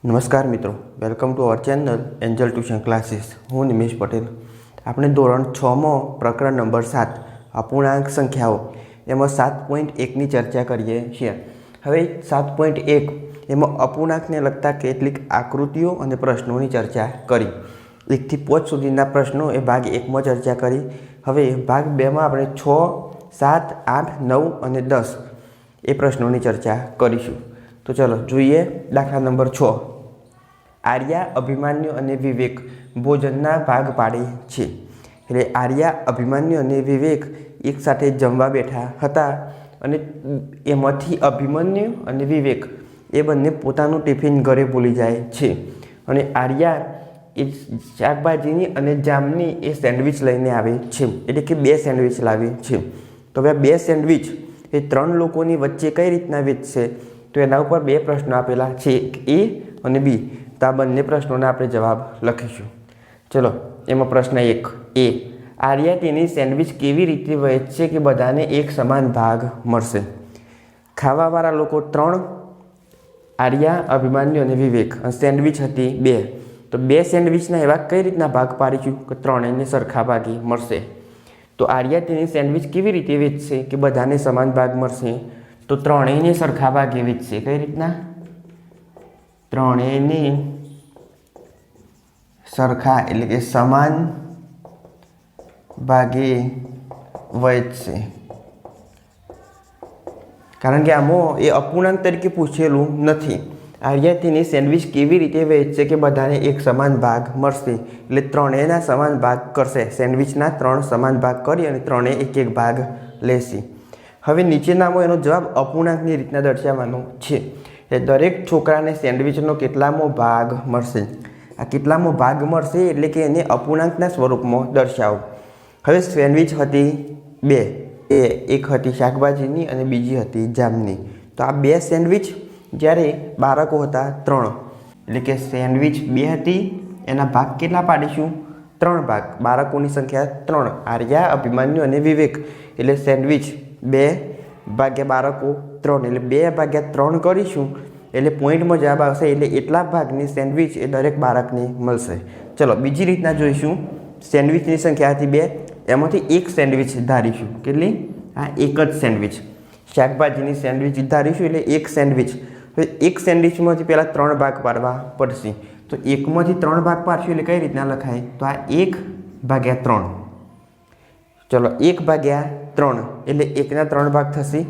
નમસ્કાર મિત્રો, welcome to our channel Angel tuition classes. હું નિમેશ પટેલ. આપણે ધોરણ 6માં પ્રકરણ નંબર 7 અપૂર્ણાંક સંખ્યાઓ એમાં 7.1ની ચર્ચા કરીએ છીએ. હવે 7.1 એમાં અપૂર્ણાંકને લગતા કેટલીક આકૃતિઓ અને પ્રશ્નોની ચર્ચા કરી. 1 થી 5 સુધીના પ્રશ્નો એ ભાગ 1માં ચર્ચા કરી. હવે ભાગ 2માં આપણે 6, 7, 8, 9 અને 10 એ પ્રશ્નોની ચર્ચા કરીશું. તો ચલો જોઈએ. દાખલા નંબર 6. આર્યા, અભિમન્યુ અને વિવેક ભોજનના ભાગ પાડે છે. એટલે આર્યા, અભિમન્યુ અને વિવેક એક સાથે જમવા બેઠા હતા અને એમાંથી અભિમન્યુ અને વિવેક એ બંને પોતાનું ટિફિન ઘરે ભૂલી જાય છે. અને આર્યા એ શાકભાજીની અને જામની એ સેન્ડવિચ લઈને આવે છે. એટલે કે 2 સેન્ડવિચ લાવે છે. તો હવે 2 સેન્ડવિચ એ 3 લોકોની વચ્ચે કઈ રીતના વેચશે? તો એના ઉપર 2 પ્રશ્નો આપેલા છે, A અને B. તો આ બંને પ્રશ્નોના આપણે જવાબ લખીશું. ચલો, એમાં પ્રશ્ન 1 A. આર્યા તેની સેન્ડવિચ કેવી રીતે વહેંચશે કે બધાને એક સમાન ભાગ મળશે? ખાવાવાળા લોકો 3, આર્યા, અભિમન્યુ અને વિવેક. સેન્ડવિચ હતી 2. તો 2 સેન્ડવિચના એવા કઈ રીતના ભાગ પાડીશું કે 3ને સરખા ભાગે મળશે? તો આર્યા તેની સેન્ડવિચ કેવી રીતે વેચશે કે બધાને સમાન ભાગ મળશે? તો 3ને સરખા ભાગે વેચશે. કઈ રીતના? 3ને સરખા એટલે કે સમાન ભાગે વહેંચશે. કારણ કે આમાં એ અપૂર્ણાંક તરીકે પૂછેલું નથી. આર્યા તેની સેન્ડવિચ કેવી રીતે વહેંચશે કે બધાને એક સમાન ભાગ મળશે? એટલે 3ના સમાન ભાગ કરશે. સેન્ડવિચના 3 સમાન ભાગ કરી અને 3 એક ભાગ લેશે. હવે નીચેનામાં એનો જવાબ અપૂર્ણાંકની રીતના દર્શાવવાનો છે. દરેક છોકરાને સેન્ડવિચનો કેટલામો ભાગ મળશે? આ કેટલામો ભાગ મળશે એટલે કે એને અપૂર્ણાંકના સ્વરૂપમાં દર્શાવો. હવે સેન્ડવિચ હતી 2, એક હતી શાકભાજીની અને બીજી હતી જામની. તો આ 2 સેન્ડવિચ જ્યારે બાળકો હતા 3, એટલે કે સેન્ડવિચ 2 હતી, એના ભાગ કેટલા પાડીશું? 3 ભાગ. બાળકોની સંખ્યા 3, આર્યા, અભિમન્યુ અને વિવેક. એટલે સેન્ડવિચ 2 ભાગ્યા બાળકો 3, એટલે 2 ભાગ્યા 3 કરીશું એટલે પોઈન્ટમાં જવાબ આવશે. એટલે એટલા ભાગની સેન્ડવિચ એ દરેક બાળકને મળશે. ચલો બીજી રીતના જોઈશું. સેન્ડવિચની સંખ્યા હતી 2, એમાંથી એક સેન્ડવિચ ધારીશું. કેટલી? આ એક જ સેન્ડવિચ. શાકભાજીની સેન્ડવિચ ધારીશું એટલે એક સેન્ડવિચ. હવે એક સેન્ડવિચમાંથી પહેલાં 3 ભાગ પાડવા પડશે. તો 1માંથી 3 ભાગ પાડશું એટલે કઈ રીતના લખાય? તો આ 1 ભાગ્યા 3. ચલો 1 ભાગ્યા 3 એટલે 1ના 3 ભાગ થશે.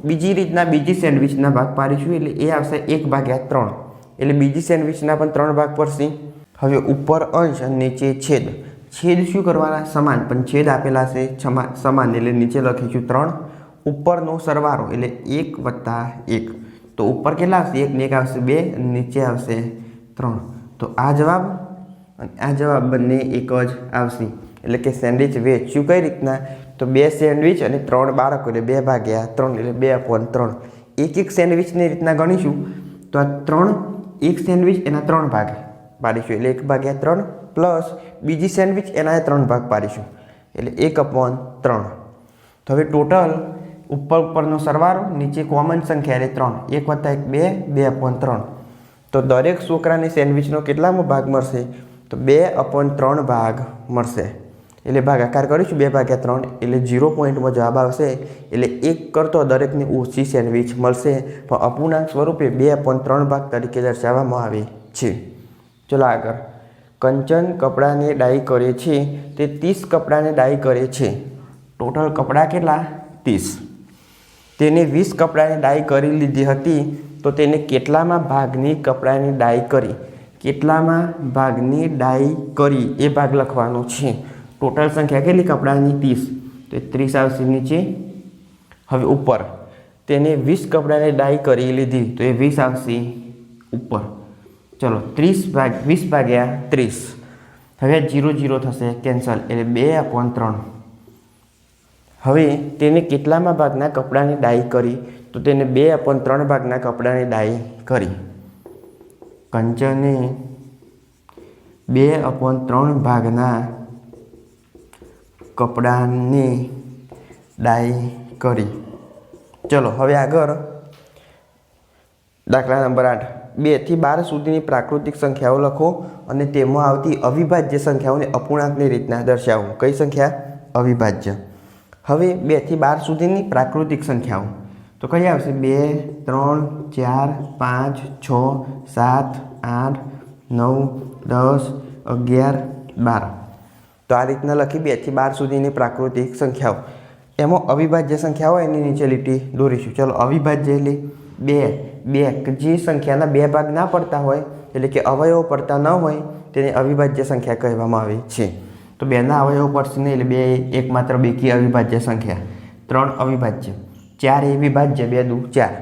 બીજી રીતના બીજી સેન્ડવિચના ભાગ પાડીશું એટલે એ આવશે 1 ભાગ્યા 3. એટલે બીજી સેન્ડવિચના પણ 3 ભાગ પડશે. હવે ઉપર અંશ અને નીચે છેદ. છેદ શું કરવાના? સમાન. પણ છેદ આપેલા છે સમાન એટલે નીચે લખીશું 3. ઉપરનો સરવાળો એટલે 1 વત્તા 1. તો ઉપર કેટલા આવશે? 1 ને 1 આવશે 2 અને નીચે આવશે 3. તો આ જવાબ અને આ જવાબ બંને એક જ આવશે. એટલે કે સેન્ડવિચ વેચશું કઈ રીતના? તો 2 સેન્ડવિચ અને 3 બાળકો એટલે 2 ભાગ્યા 3 એટલે 2/3. એક સેન્ડવિચની રીતના ગણીશું તો આ 3 એક સેન્ડવિચ એના 3 ભાગ પાડીશું એટલે 1 ભાગ્યા 3 પ્લસ બીજી સેન્ડવિચ એના 3 ભાગ પાડીશું એટલે 1/3. તો હવે ટોટલ ઉપરનો સરવાળો, નીચે કોમન સંખ્યા એટલે 3. 1 વત્તા 1 2, 2/3. તો દરેક છોકરાને સેન્ડવિચનો કેટલામો ભાગ મળશે? તો 2/3 ભાગ મળશે. એટલે ભાગાકાર કરીશું 2 ભાગ્યા 3 એટલે 0 પોઈન્ટમાં જવાબ આવશે. એટલે 1 કરતો દરેકને ઓછી સેન્ડવિચ મળશે. પણ અપૂર્ણાંક સ્વરૂપે 2/3 ભાગ તરીકે દર્શાવવામાં આવે છે. ચલો આગળ. કંચન કપડાને ડાય કરે છે. તે 30 કપડાને ડાય કરે છે. ટોટલ કપડાં કેટલા? 30. તેને 20 કપડાને ડાય કરી લીધી હતી. તો તેને કેટલામાં ભાગની કપડાની ડાય કરી? કેટલામાં ભાગની ડાય કરી એ ભાગ લખવાનો છે. ટોટલ સંખ્યા કેટલી કપડાની? 30. તો 30 આવશે નીચે. હવે ઉપર તેને 20 કપડાને ડાય કરી લીધી તો એ 20 આવશે ઉપર. ચલો 20 ભાગ્યા 30. હવે 0 0 થશે કેન્સલ એટલે 2/3. હવે તેને કેટલામાં ભાગના કપડાની ડાય કરી? તો તેને 2/3 ભાગના કપડાની ડાય કરી. કંચને 2/3 ભાગના કપડાને ડાય કરી. ચલો હવે આગળ દાખલા નંબર 8, 2 થી 12 સુધીની પ્રાકૃતિક સંખ્યાઓ લખો અને તેમાં આવતી અવિભાજ્ય સંખ્યાઓને અપૂર્ણાંકની રીતના દર્શાવો. કઈ સંખ્યા? અવિભાજ્ય. હવે 2 થી 12 સુધીની પ્રાકૃતિક સંખ્યાઓ તો કઈ આવશે? 2, 3, 4, 5, 6, 7, 8, 9, 10, 11, 12. તો આ રીતના લખી 2 થી 12 સુધીની પ્રાકૃતિક સંખ્યાઓ. એમાં અવિભાજ્ય સંખ્યાઓ એની નીચે લીટી દોરીશું. ચલો, અવિભાજ્ય એટલે 2 કે જે સંખ્યાના 2 ભાગ ના પડતા હોય, એટલે કે અવયવો પડતા ન હોય, તેને અવિભાજ્ય સંખ્યા કહેવામાં આવે છે. તો 2ના અવયવો પડશે નહીં, એટલે 2 એકમાત્ર બેકી અવિભાજ્ય સંખ્યા. 3 અવિભાજ્ય, 4 એ વિભાજ્ય, 2 દુ 4,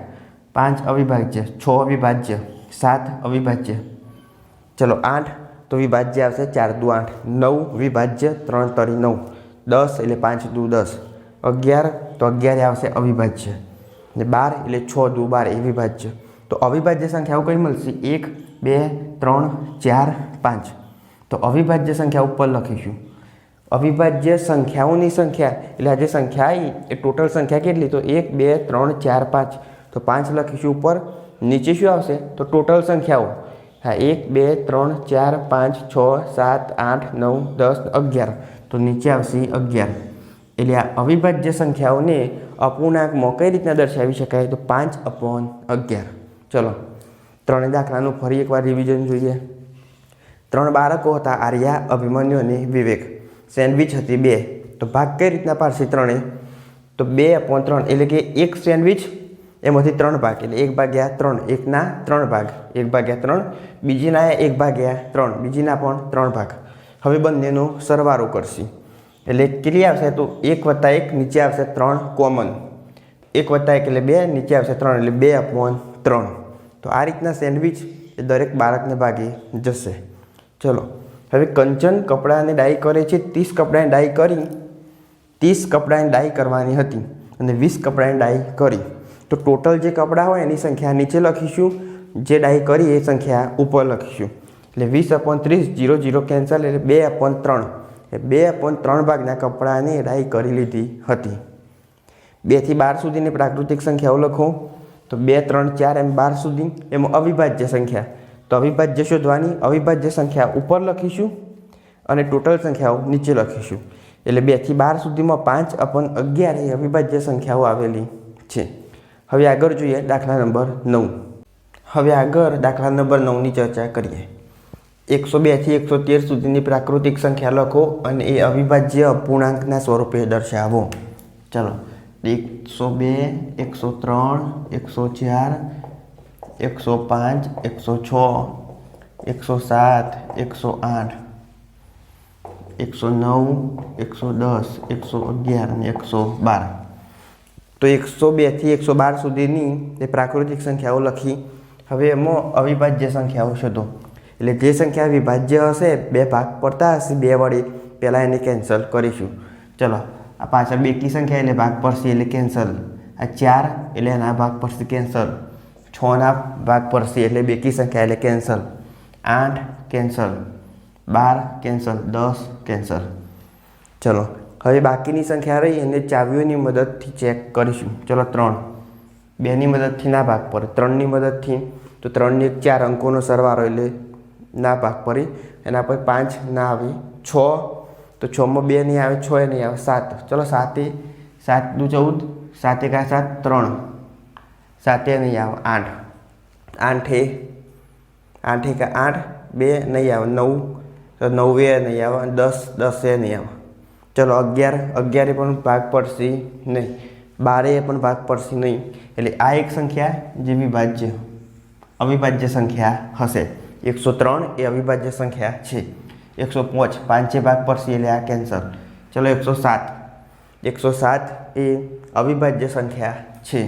5 અવિભાજ્ય, 6 અવિભાજ્ય, 7 અવિભાજ્ય. ચલો, 8 તો વિભાજ્ય આવશે, 4 દુ 8, 9 વિભાજ્ય, 3 તરી 9, 10 એટલે 5 દુ 10, 11 તો 11 આવશે અવિભાજ્ય, ને 12 એટલે 6 દુ 12 એ વિભાજ્ય. તો અવિભાજ્ય સંખ્યાઓ કઈ મળશે? 1, 2, 3, 4, 5. તો અવિભાજ્ય સંખ્યા ઉપર લખીશું. અવિભાજ્ય સંખ્યાઓની સંખ્યા એટલે આ જે સંખ્યા આવી એ ટોટલ સંખ્યા કેટલી? તો 1, 2, 3, 4, 5. તો 5 લખીશું ઉપર. નીચે શું આવશે? તો ટોટલ સંખ્યાઓ. હા, 1, 2, 3, 4, 5, 6, 7, 8, 9, 10, 11. તો નીચે આવશે 11. એટલે આ અવિભાજ્ય સંખ્યાઓને અપૂર્ણાંકમાં કઈ રીતના દર્શાવી શકાય? તો 5/11. ચલો, 3 દાખલાનું ફરી એકવાર રિવિઝન જોઈએ. 3 બાળકો હતા, આર્યા, અભિમન્યુ અને વિવેક. સેન્ડવિચ હતી 2. તો ભાગ કઈ રીતના પાડશે 3? તો 2/3 એટલે કે એક સેન્ડવિચ એમાંથી 3 ભાગ, એટલે 1/3. એકના 3 ભાગ, 1/3. બીજીના 1/3, બીજીના પણ 3 ભાગ. હવે બંનેનો સરવાળો કરશે એટલે કેટલી આવશે? તો 1 + 1 નીચે આવશે 3 કોમન. 1 + 1 એટલે 2, નીચે આવશે 3 એટલે 2/3. તો આ રીતના સેન્ડવિચ એ દરેક બાળકને ભાગે જશે. ચલો, હવે કંચન કપડાને ડાય કરે છે. 30 કપડાને ડાય કરી, 30 કપડાની ડાય કરવાની હતી અને 20 કપડાની ડાય કરી. તો ટોટલ જે કપડાં હોય એની સંખ્યા નીચે લખીશું, જે ડાય કરી એ સંખ્યા ઉપર લખીશું. એટલે 20/30, 0, 0 કેન્સલ એટલે 2/3. 2/3 ભાગના કપડાને ડાય કરી લીધી હતી. 2 થી 12 સુધીની પ્રાકૃતિક સંખ્યાઓ લખો. તો 2, 3, 4 એમ 12 સુધી. એમાં અવિભાજ્ય સંખ્યા, તો અવિભાજ્ય શોધવાની. અવિભાજ્ય સંખ્યા ઉપર લખીશું અને ટોટલ સંખ્યાઓ નીચે લખીશું. એટલે 2 થી 12 સુધીમાં 5/11 એ અવિભાજ્ય સંખ્યાઓ આવેલી છે. હવે આગળ જોઈએ દાખલા નંબર 9. હવે આગળ દાખલા નંબર 9ની ચર્ચા કરીએ. 102 થી 113 સુધીની પ્રાકૃતિક સંખ્યા લખો અને એ અવિભાજ્ય અપૂર્ણાંકના સ્વરૂપે દર્શાવો. ચલો, 102, 103, 104, 105, 106, 107, 108, 109, 110, 111 અને 112. તો 102 થી 112 સુધીની એ પ્રાકૃતિક સંખ્યાઓ લખી. હવે એમાં અવિભાજ્ય સંખ્યાઓ શોધો. એટલે જે સંખ્યા વિભાજ્ય હશે, 2 ભાગ પડતા હશે 2 વડે, પહેલાં એને કેન્સલ કરીશું. ચલો, આ પાછળ બેકી સંખ્યા એટલે ભાગ પડશે એટલે કેન્સલ. આ 4 એટલે એના ભાગ પડશે કેન્સલ. 6ના ભાગ પડશે એટલે બેકી સંખ્યા એટલે કેન્સલ. 8 cancel, 12 cancel, 10 cancel. ચલો, હવે બાકીની સંખ્યા રહી એને ચાવીઓની મદદથી ચેક કરીશું. ચલો, 3. 2ની મદદથી ના ભાગ પડે, 3ની મદદથી. તો 3 1 4 અંકોનો સરવાળો એટલે ના ભાગ પડી. એના પર 5 ના આવે. 6 તો 6માં 2 નહીં આવે, 6 નહીં આવે. 7. ચલો, 7 દુ 14, 7 1 7, 3. 7 નહીં આવે. 8 8 2 નહીં આવે. 9 તો 9 નહીં આવે. 10 નહીં આવે. ચલો, 11 પણ ભાગ પડશે નહીં. 12 પણ ભાગ પડશે નહીં. એટલે આ એક સંખ્યા જે અવિભાજ્ય સંખ્યા હશે. 103 એ અવિભાજ્ય સંખ્યા છે. 105 5 ભાગ પડશે એટલે આ કેન્સલ. ચલો, 107 એ અવિભાજ્ય સંખ્યા છે.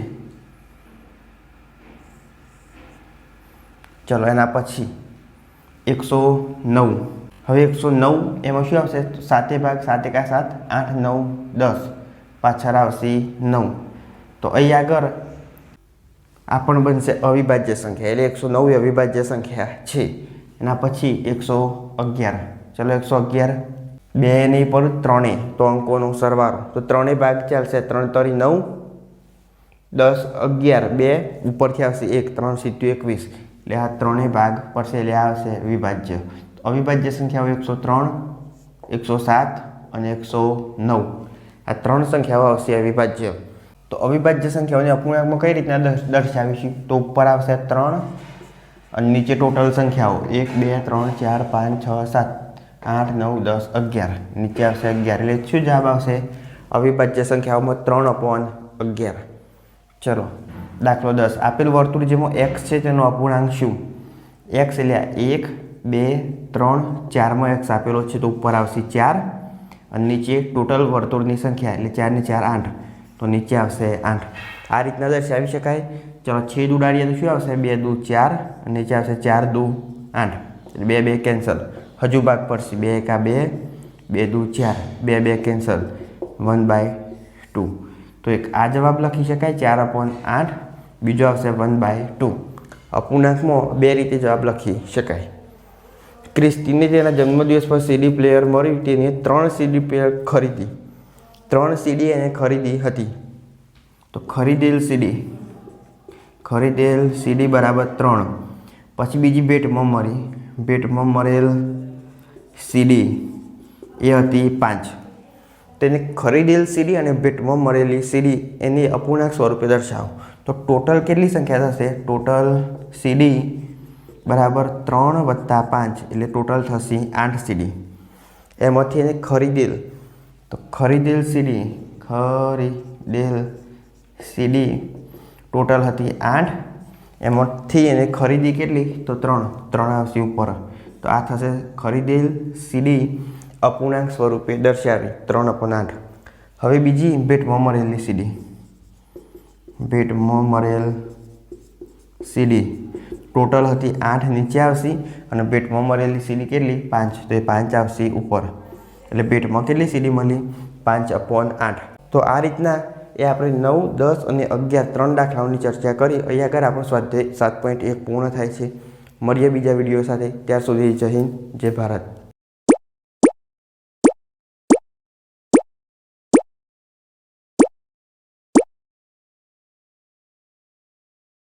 ચલો, એના પછી 109. હવે 109 એમાં શું આવશે? 7 ભાગ, 7 1 7, 8 9 10, પાછળ આવશે 9. તો અહીં આગળ આ પણ બનશે અવિભાજ્ય સંખ્યા. એટલે 109 એ અવિભાજ્ય સંખ્યા છે. એના પછી 111. ચલો, 111 2 નહીં પણ 3 તો અંકોનો સરવાળો. તો 3 ભાગ ચાલશે. 3 તરી 9, 10 11 2 ઉપરથી આવશે 1 3 સીધું 21 એટલે આ ત્રણેય ભાગ પડશે એટલે આ આવશે વિભાજ્ય. અવિભાજ્ય સંખ્યાઓ 103 107 અને 109 આ ત્રણ સંખ્યાઓ આવશે અવિભાજ્ય. તો અવિભાજ્ય સંખ્યાઓને અપૂર્ણાંકમાં કઈ રીતના દર્શાવીશું? તો ઉપર આવશે 3 અને નીચે ટોટલ સંખ્યાઓ 1 2 3 4 5 6 7 8 9 10 11 નીચે આવશે 11 એટલે શું જવાબ આવશે? અવિભાજ્ય સંખ્યાઓમાં 3/11. ચલો દાખલો 10. આપેલ વર્તુળ જેમાં x છે તેનો અપૂર્ણાંક શું? x એટલે 1 2 3 4માં x આપેલો છે તો ઉપર આવશે 4 અને નીચે ટોટલ વર્તુળની સંખ્યા એટલે 4 ને 4 8 તો નીચે આવશે 8. આ રીતના દર્શાવી શકાય. ચલો છેદ ઉડાડીએ તો શું આવશે? 2 2 4 અને નીચે આવશે 4 2 8 એટલે 2 2 કેન્સલ. હજુ ભાગ પડશે 2 1 2 2 2 4 2 2 કેન્સલ 1/2. તો એક આ જવાબ લખી શકાય 4/8. બીજો આવશે 1/2. અપૂર્ણાંકમાં બે રીતે જવાબ લખી શકાય. ક્રિસ્ટીને તેના જન્મદિવસ પર સીડી પ્લેયર મળ્યું તેને 3 સીડી પ્લેયર ખરીદી. 3 સીડી એને ખરીદી હતી. તો ખરીદેલ સીડી બરાબર 3. પછી બીજી ભેટમાં મળી. ભેટમાં મળેલ સીડી એ હતી 5. તેને ખરીદેલ સીડી અને ભેટમાં મળેલી સીડી એની અપૂર્ણાંક સ્વરૂપે દર્શાવો. તો ટોટલ કેટલી સંખ્યા થશે? ટોટલ સીડી બરાબર 3 + 5 એટલે ટોટલ થશે 8 સીડી. એમાંથી એને ખરીદેલ, તો ખરીદેલ સીડી ટોટલ હતી 8. એમાંથી એને ખરીદી કેટલી? તો 3 આવશે ઉપર. તો આ થશે ખરીદેલ સીડી અપૂર્ણાંક સ્વરૂપે દર્શાવી 3/8. હવે બીજી ભેટમાં મળેલી સીડી. ભેટમાં મળેલ સીડી ટોટલ હતી 8 નીચે આવશે અને ભેટમાં મળેલી સીડી કેટલી? 5 તો એ 5 આવશે ઉપર. એટલે ભેટમાં કેટલી સીડી મળી? 5/8. તો આ રીતના એ આપણે 9, 10 અને 11 ત્રણ દાખલાઓની ચર્ચા કરી. અહીંયા આગળ આપણો સ્વાધ્યાય 7.1 પૂર્ણ થાય છે. મળીએ બીજા વિડીયો સાથે. ત્યાર સુધી જય હિન્દ, જય ભારત.